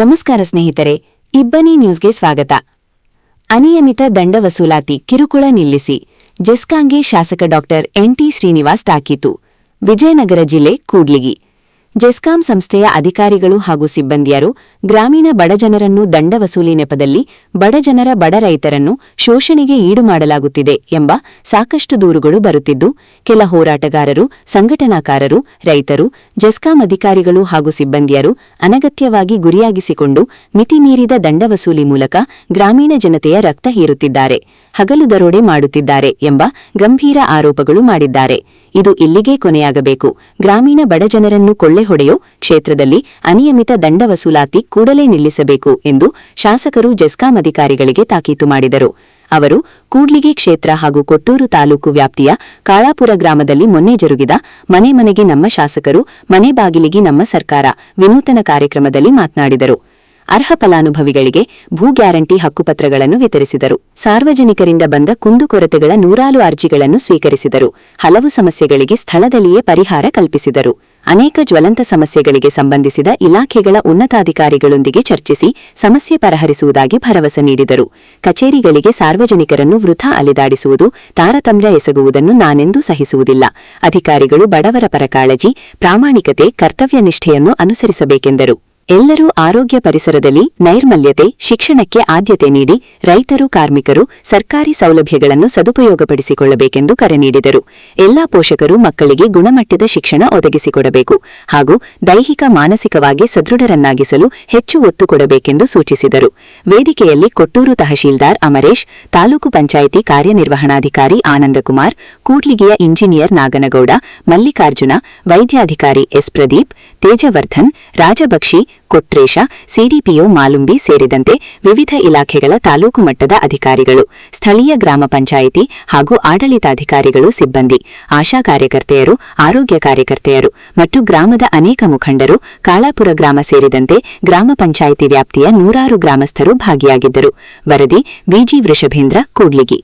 ನಮಸ್ಕಾರ ಸ್ನೇಹಿತರೆ, ಇಬ್ಬನಿ ನ್ಯೂಸ್ಗೆ ಸ್ವಾಗತ. ಅನಿಯಮಿತ ದಂಡ ವಸೂಲಾತಿ ಕಿರುಕುಳ ನಿಲ್ಲಿಸಿ ಜೆಸ್ಕಾಂಗೆ ಶಾಸಕ ಡಾ ಎನ್.ಟಿ. ಶ್ರೀನಿವಾಸ್ ತಾಕೀತು. ವಿಜಯನಗರ ಜಿಲ್ಲೆ ಕೂಡ್ಲಿಗಿ ಜೆಸ್ಕಾಂ ಸಂಸ್ಥೆಯ ಅಧಿಕಾರಿಗಳು ಹಾಗೂ ಸಿಬ್ಬಂದಿಯರು ಗ್ರಾಮೀಣ ಬಡಜನರನ್ನು ದಂಡ ವಸೂಲಿ ನೆಪದಲ್ಲಿ ಬಡಜನರ ಬಡ ರೈತರನ್ನು ಶೋಷಣೆಗೆ ಈಡು ಮಾಡಲಾಗುತ್ತಿದೆ ಎಂಬ ಸಾಕಷ್ಟು ದೂರುಗಳು ಬರುತ್ತಿದ್ದು, ಕೆಲ ಹೋರಾಟಗಾರರು, ಸಂಘಟನಾಕಾರರು, ರೈತರು, ಜೆಸ್ಕಾಂ ಅಧಿಕಾರಿಗಳು ಹಾಗೂ ಸಿಬ್ಬಂದಿಯರು ಅನಗತ್ಯವಾಗಿ ಗುರಿಯಾಗಿಸಿಕೊಂಡು ಮಿತಿಮೀರಿದ ದಂಡ ವಸೂಲಿ ಮೂಲಕ ಗ್ರಾಮೀಣ ಜನತೆಯ ರಕ್ತ ಹೀರುತ್ತಿದ್ದಾರೆ, ಹಗಲು ದರೋಡೆ ಮಾಡುತ್ತಿದ್ದಾರೆ ಎಂಬ ಗಂಭೀರ ಆರೋಪಗಳು ಮಾಡಿದ್ದಾರೆ. ಇದು ಇಲ್ಲಿಗೇ ಕೊನೆಯಾಗಬೇಕು. ಗ್ರಾಮೀಣ ಬಡಜನರನ್ನು ಕೊಳ್ಳೆ ಹೊಡೆಯೋ ಕ್ಷೇತ್ರದಲ್ಲಿ ಅನಿಯಮಿತ ದಂಡ ವಸೂಲಾತಿ ಕೂಡಲೇ ನಿಲ್ಲಿಸಬೇಕು ಎಂದು ಶಾಸಕರು ಜೆಸ್ಕಾಂ ಅಧಿಕಾರಿಗಳಿಗೆ ತಾಕೀತು ಮಾಡಿದರು. ಅವರು ಕೂಡ್ಲಿಗಿ ಕ್ಷೇತ್ರ ಹಾಗೂ ಕೊಟ್ಟೂರು ತಾಲೂಕು ವ್ಯಾಪ್ತಿಯ ಕಾಳಾಪುರ ಗ್ರಾಮದಲ್ಲಿ ಮೊನ್ನೆ ಜರುಗಿದ ಮನೆ ಮನೆಗೆ ನಮ್ಮ ಶಾಸಕರು, ಮನೆ ಬಾಗಿಲಿಗೆ ನಮ್ಮ ಸರ್ಕಾರ ವಿನೂತನ ಕಾರ್ಯಕ್ರಮದಲ್ಲಿ ಮಾತನಾಡಿದರು. ಅರ್ಹ ಫಲಾನುಭವಿಗಳಿಗೆ ಭೂ ಗ್ಯಾರಂಟಿ ಹಕ್ಕುಪತ್ರಗಳನ್ನು ವಿತರಿಸಿದರು. ಸಾರ್ವಜನಿಕರಿಂದ ಬಂದ ಕುಂದುಕೊರತೆಗಳ ನೂರಾರು ಅರ್ಜಿಗಳನ್ನು ಸ್ವೀಕರಿಸಿದರು. ಹಲವು ಸಮಸ್ಯೆಗಳಿಗೆ ಸ್ಥಳದಲ್ಲಿಯೇ ಪರಿಹಾರ ಕಲ್ಪಿಸಿದರು. ಅನೇಕ ಜ್ವಲಂತ ಸಮಸ್ಯೆಗಳಿಗೆ ಸಂಬಂಧಿಸಿದ ಇಲಾಖೆಗಳ ಉನ್ನತಾಧಿಕಾರಿಗಳೊಂದಿಗೆ ಚರ್ಚಿಸಿ ಸಮಸ್ಯೆ ಪರಿಹರಿಸುವುದಾಗಿ ಭರವಸೆ ನೀಡಿದರು. ಕಚೇರಿಗಳಿಗೆ ಸಾರ್ವಜನಿಕರನ್ನು ವೃಥಾ ಅಲೆದಾಡಿಸುವುದು, ತಾರತಮ್ಯ ಎಸಗುವುದನ್ನು ನಾನೆಂದೂ ಸಹಿಸುವುದಿಲ್ಲ. ಅಧಿಕಾರಿಗಳು ಬಡವರ ಪರ ಕಾಳಜಿ, ಪ್ರಾಮಾಣಿಕತೆ, ಕರ್ತವ್ಯ ನಿಷ್ಠೆಯನ್ನು ಅನುಸರಿಸಬೇಕೆಂದರು. ಎಲ್ಲರೂ ಆರೋಗ್ಯ ಪರಿಸರದಲ್ಲಿ ನೈರ್ಮಲ್ಯತೆ, ಶಿಕ್ಷಣಕ್ಕೆ ಆದ್ಯತೆ ನೀಡಿ ರೈತರು, ಕಾರ್ಮಿಕರು ಸರ್ಕಾರಿ ಸೌಲಭ್ಯಗಳನ್ನು ಸದುಪಯೋಗಪಡಿಸಿಕೊಳ್ಳಬೇಕೆಂದು ಕರೆ ನೀಡಿದರು. ಎಲ್ಲಾ ಪೋಷಕರು ಮಕ್ಕಳಿಗೆ ಗುಣಮಟ್ಟದ ಶಿಕ್ಷಣ ಒದಗಿಸಿಕೊಡಬೇಕು ಹಾಗೂ ದೈಹಿಕ, ಮಾನಸಿಕವಾಗಿ ಸದೃಢರನ್ನಾಗಿಸಲು ಹೆಚ್ಚು ಒತ್ತು ಕೊಡಬೇಕೆಂದು ಸೂಚಿಸಿದರು. ವೇದಿಕೆಯಲ್ಲಿ ಕೊಟ್ಟೂರು ತಹಶೀಲ್ದಾರ್ ಅಮರೇಶ್, ತಾಲೂಕು ಪಂಚಾಯಿತಿ ಕಾರ್ಯನಿರ್ವಹಣಾಧಿಕಾರಿ ಆನಂದಕುಮಾರ್, ಕೂಡ್ಲಿಗಿಯ ಇಂಜಿನಿಯರ್ ನಾಗನಗೌಡ, ಮಲ್ಲಿಕಾರ್ಜುನ, ವೈದ್ಯಾಧಿಕಾರಿ ಎಸ್. ಪ್ರದೀಪ್, ತೇಜವರ್ಧನ್, ರಾಜಬಕ್ಷಿ, ಕೊಟ್ರೇಶ, ಸಿಡಿಪಿಒ ಮಾಲುಂಬಿ ಸೇರಿದಂತೆ ವಿವಿಧ ಇಲಾಖೆಗಳ ತಾಲೂಕು ಮಟ್ಟದ ಅಧಿಕಾರಿಗಳು, ಸ್ಥಳೀಯ ಗ್ರಾಮ ಪಂಚಾಯಿತಿ ಹಾಗೂ ಆಡಳಿತಾಧಿಕಾರಿಗಳು, ಸಿಬ್ಬಂದಿ, ಆಶಾ ಕಾರ್ಯಕರ್ತೆಯರು, ಆರೋಗ್ಯ ಕಾರ್ಯಕರ್ತೆಯರು ಮತ್ತು ಗ್ರಾಮದ ಅನೇಕ ಮುಖಂಡರು, ಕಾಳಾಪುರ ಗ್ರಾಮ ಸೇರಿದಂತೆ ಗ್ರಾಮ ಪಂಚಾಯಿತಿ ವ್ಯಾಪ್ತಿಯ ನೂರಾರು ಗ್ರಾಮಸ್ಥರು ಭಾಗಿಯಾಗಿದ್ದರು. ವರದಿ ಬಿಜಿ ವೃಷಭೇಂದ್ರ, ಕೂಡ್ಲಿಗಿ.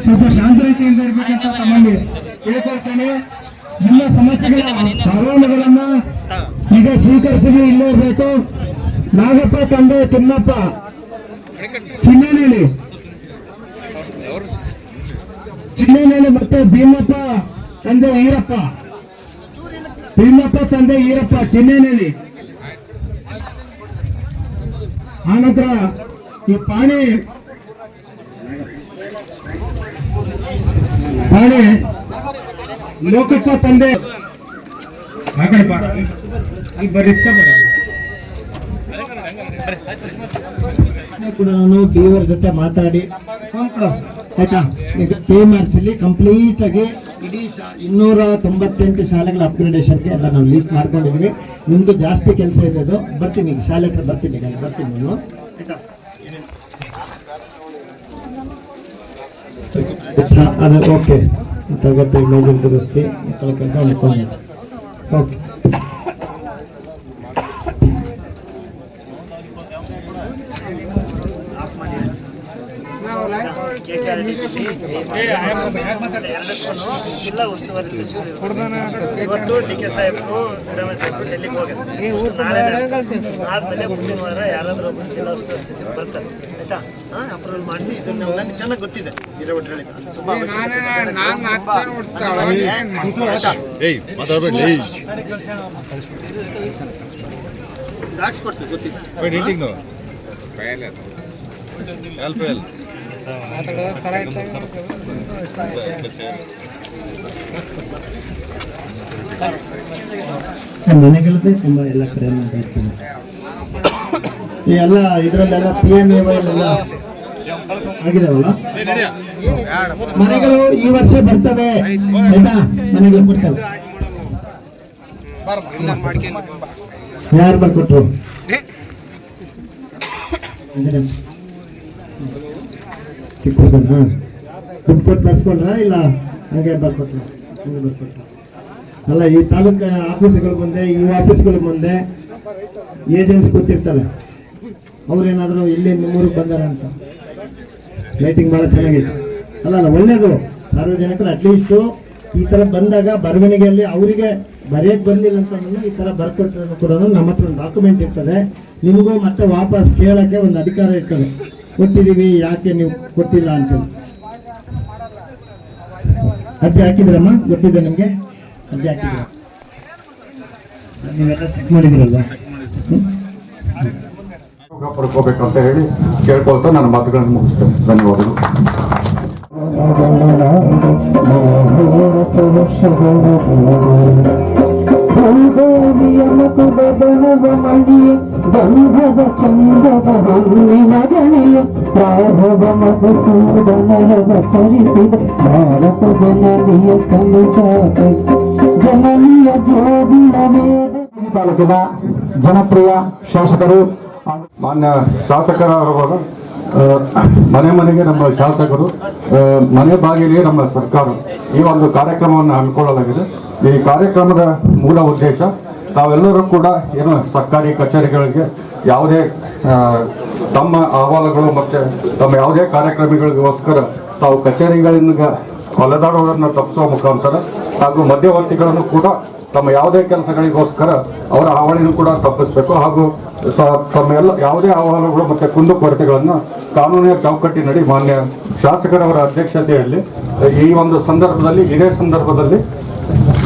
ಸ್ವಲ್ಪ ಶಾಂತ ರೀತಿಯಿಂದ ಇರಬೇಕಂತ ತಮ್ಮಲ್ಲಿ ಕೇಳ್ಕೊಳ್ತೇನೆ. ನಿಮ್ಮ ಸಮಸ್ಯೆಗಳ ಸವಾಲುಗಳನ್ನ ಈಗ ಸ್ವೀಕರಿಸಿ ಇಲ್ಲೇ ಇರಬೇಕು. ನಾಗಪ್ಪ ತಂದೆ ತಿಮ್ಮಪ್ಪ ಚಿನ್ನೇನಹಳ್ಳಿ ಮತ್ತೆ ಭೀಮಪ್ಪ ತಂದೆ ಈರಪ್ಪ, ಭೀಮಪ್ಪ ತಂದೆ ಈರಪ್ಪ ಚಿನ್ನೇನಹಳ್ಳಿ. ಆನಂತರ ಈ ಪಾಣಿ ಲೋಕಪ್ಪ ತಂದೆ ಕೂಡ ನಾನು ಡಿವರ್ ಜೊತೆ ಮಾತಾಡಿ ಆಯ್ತಾ, ಈಗ KMRCಲಿ ಕಂಪ್ಲೀಟ್ ಆಗಿ ಇಡೀ 298 ಶಾಲೆಗಳ ಅಪ್ಗ್ರೇಡೇಷನ್ಗೆ ಎಲ್ಲ ನಾವು ಲೀಸ್ಟ್ ಮಾಡ್ಕೊಂಡಿದ್ವಿ. ನಿಮ್ದು ಜಾಸ್ತಿ ಕೆಲಸ ಇದೆ, ಬರ್ತೀನಿ ಈಗ ಶಾಲೆ ಹತ್ರ ಬರ್ತೀನಿ ನಾನು ಆಯ್ತಾ. ಅದೇ ಓಕೆ, ತರಗತಿ ಮೇಜಿನ ದುರಸ್ತಿ ಕೆಲಸ ಮಾಡ್ಕೊಂಡು ಓಕೆ. ಜಿಲ್ಲಾ ಉಸ್ತುವಾರಿ ಸಚಿವರು ಇವತ್ತು ಡಿ.ಕೆ. ಸಾಹೇಬರು, ಸಿದ್ದರಾಮಯ್ಯ ಸಾಹೇಬರು ಡೆಲ್ಲಿಗೆ ಹೋಗಿದ್ರು. ಆದ್ಮೇಲೆ ಮುಂದಿನ ವಾರ ಯಾರಾದ್ರೂ ಒಬ್ಬರು ಜಿಲ್ಲಾ ಉಸ್ತುವಾರಿ ಸಚಿವರು ಬರ್ತಾರೆ ಆಯ್ತಾ. ಅಪ್ರೂವಲ್ ಮಾಡಿಸಿ ಇದನ್ನ ನನಗೆ ಚೆನ್ನಾಗಿ ಗೊತ್ತಿದೆ. ಹಿರೇವಟ್ರಳ್ಳಿ ತುಂಬಾ ಹಾಕ್ಸ್ಕೊಡ್ತೀವಿ ಗೊತ್ತಿದೆ. ಮನೆಗಳದ್ದೇ ತುಂಬಾ ಎಲ್ಲ ಕಡೆ ಮಾತಾಡ್ತೀನಿ. ಈ ಎಲ್ಲ ಇದರಲ್ಲೆಲ್ಲ PMAY ಎಲ್ಲ ಆಗಿದಾವಲ್ಲ ಮನೆಗಳು ಈ ವರ್ಷ ಬರ್ತವೆ ಆಯ್ತಾ. ಮನೆಗಳು ಕೊಡ್ತವೆ. ಯಾರು ಬರ್ಕೊಟ್ರು? ದುಡ್ಡು ಕೊಟ್ಟು ಬರ್ಸ್ಕೊಂಡ್ರ ಇಲ್ಲ ಹಾಗೆ ಬರ್ಕೊಟ್ರ? ಹಂಗೆ ಬರ್ಕೊಟ್ರ ಅಲ್ಲ. ಈ ತಾಲೂಕು ಆಫೀಸ್ಗಳ ಮುಂದೆ, ಈ ಆಫೀಸ್ಗಳ ಮುಂದೆ ಏಜೆನ್ಸಿ ಗೊತ್ತಿರ್ತಾರೆ, ಅವ್ರೇನಾದ್ರು ಇಲ್ಲಿ ನಿಮ್ಮೂರಿಗೆ ಬಂದಾರ ಅಂತ ಲೈಟಿಂಗ್ ಭಾಳ ಚೆನ್ನಾಗಿದೆ. ಅಲ್ಲ ಒಳ್ಳೇದು. ಸಾರ್ವಜನಿಕರು ಅಟ್ಲೀಸ್ಟು ಈ ಥರ ಬಂದಾಗ ಬರವಣಿಗೆಯಲ್ಲಿ ಅವರಿಗೆ ಬರೆಯಕ್ಕೆ ಬರಲಿಲ್ಲ ಅಂತಂದ್ರೂ ಈ ಥರ ಬರ್ಕೊಟ್ರೂ ಕೂಡ ನಮ್ಮ ಹತ್ರ ಒಂದು ಡಾಕ್ಯುಮೆಂಟ್ ಇರ್ತದೆ. ನಿಮಗೂ ಮತ್ತೆ ವಾಪಸ್ ಕೇಳೋಕ್ಕೆ ಒಂದು ಅಧಿಕಾರ ಇರ್ತದೆ, ಕೊಟ್ಟಿದ್ದೀವಿ ಯಾಕೆ ನೀವು ಕೊಟ್ಟಿಲ್ಲ ಅಂತೇಳಿ. ಅರ್ಜಿ ಹಾಕಿದ್ರಮ್ಮ? ಗೊತ್ತಿದೆ ನಿಮಗೆ? ಅರ್ಜಿ ಹಾಕಿದ್ರ? ನೀವೆಲ್ಲ ಚೆಕ್ ಮಾಡಿದ್ರಲ್ವಾ? ಪಡ್ಕೋಬೇಕಂತ ಹೇಳಿ ಕೇಳ್ಕೊಳ್ತಾ ನನ್ನ ಮಾತುಗಳನ್ನು ಮುಗಿಸ್ತೇನೆ. ಧನ್ಯವಾದಗಳು. ಗಂಧದ ಚಂದದ ಹೂವಿನ ಗಣೆಯ ಪ್ರಾಭವ ಮಧುಸೂದನರದ ಸರಿಸಿದ ಭಾರತ ಜನನಿಯ ಕಲಿತಾಗ ಜನನಿಯ ಜೋಡಿನ ತಾಲೂಕಿನ ಜನಪ್ರಿಯ ಶಾಸಕರು ಮಾನ್ಯ ಶಾಸಕರವರು ಮನೆ ಮನೆಗೆ ನಮ್ಮ ಶಾಸಕರು, ಮನೆ ಬಾಗಿಲಿಗೆ ನಮ್ಮ ಸರ್ಕಾರ ಈ ಒಂದು ಕಾರ್ಯಕ್ರಮವನ್ನು ಹಮ್ಮಿಕೊಳ್ಳಲಾಗಿದೆ. ಈ ಕಾರ್ಯಕ್ರಮದ ಮೂಲ ಉದ್ದೇಶ ತಾವೆಲ್ಲರೂ ಕೂಡ ಏನು ಸರ್ಕಾರಿ ಕಚೇರಿಗಳಿಗೆ ಯಾವುದೇ ತಮ್ಮ ಅಹವಾಲುಗಳು ಮತ್ತು ತಮ್ಮ ಯಾವುದೇ ಕಾರ್ಯಕ್ರಮಗಳಿಗೋಸ್ಕರ ತಾವು ಕಚೇರಿಗಳಿಂದ ಹೊಲದಾಡೋದನ್ನು ತಪ್ಪಿಸುವ ಮುಖಾಂತರ ಹಾಗೂ ಮಧ್ಯವರ್ತಿಗಳನ್ನು ಕೂಡ ತಮ್ಮ ಯಾವುದೇ ಕೆಲಸಗಳಿಗೋಸ್ಕರ ಅವರ ಹಾವಳಿನೂ ಕೂಡ ತಪ್ಪಿಸಬೇಕು ಹಾಗೂ ತಮ್ಮ ಯಾವುದೇ ಅಹವಾಲುಗಳು ಮತ್ತು ಕುಂದುಕೊರತೆಗಳನ್ನು ಕಾನೂನಿನ ಚೌಕಟ್ಟಿನಡಿ ಮಾನ್ಯ ಶಾಸಕರವರ ಅಧ್ಯಕ್ಷತೆಯಲ್ಲಿ ಈ ಒಂದು ಸಂದರ್ಭದಲ್ಲಿ ಇದೇ ಸಂದರ್ಭದಲ್ಲಿ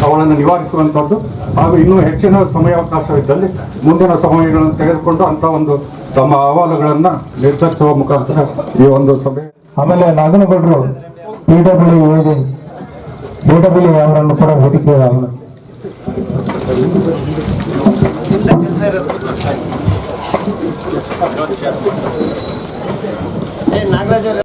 ಅವುಗಳನ್ನು ನಿವಾರಿಸುವಂಥದ್ದು ಹಾಗೂ ಇನ್ನೂ ಹೆಚ್ಚಿನ ಸಮಯಾವಕಾಶವಿದ್ದಲ್ಲಿ ಮುಂದಿನ ಸಮಯಗಳನ್ನು ತೆಗೆದುಕೊಂಡು ಅಂಥ ಒಂದು ತಮ್ಮ ಅಹವಾಲುಗಳನ್ನು ನಿರ್ಧರಿಸುವ ಮುಖಾಂತರ ಈ ಒಂದು ಸಭೆ. ಆಮೇಲೆ ನಾಗನಗೌಡರು PWD ಅವರನ್ನು ಕೂಡ ಭೇಟಿಕೆ ಕೆಲಸ ಇರೋದು. ನಾಗರಾಜ್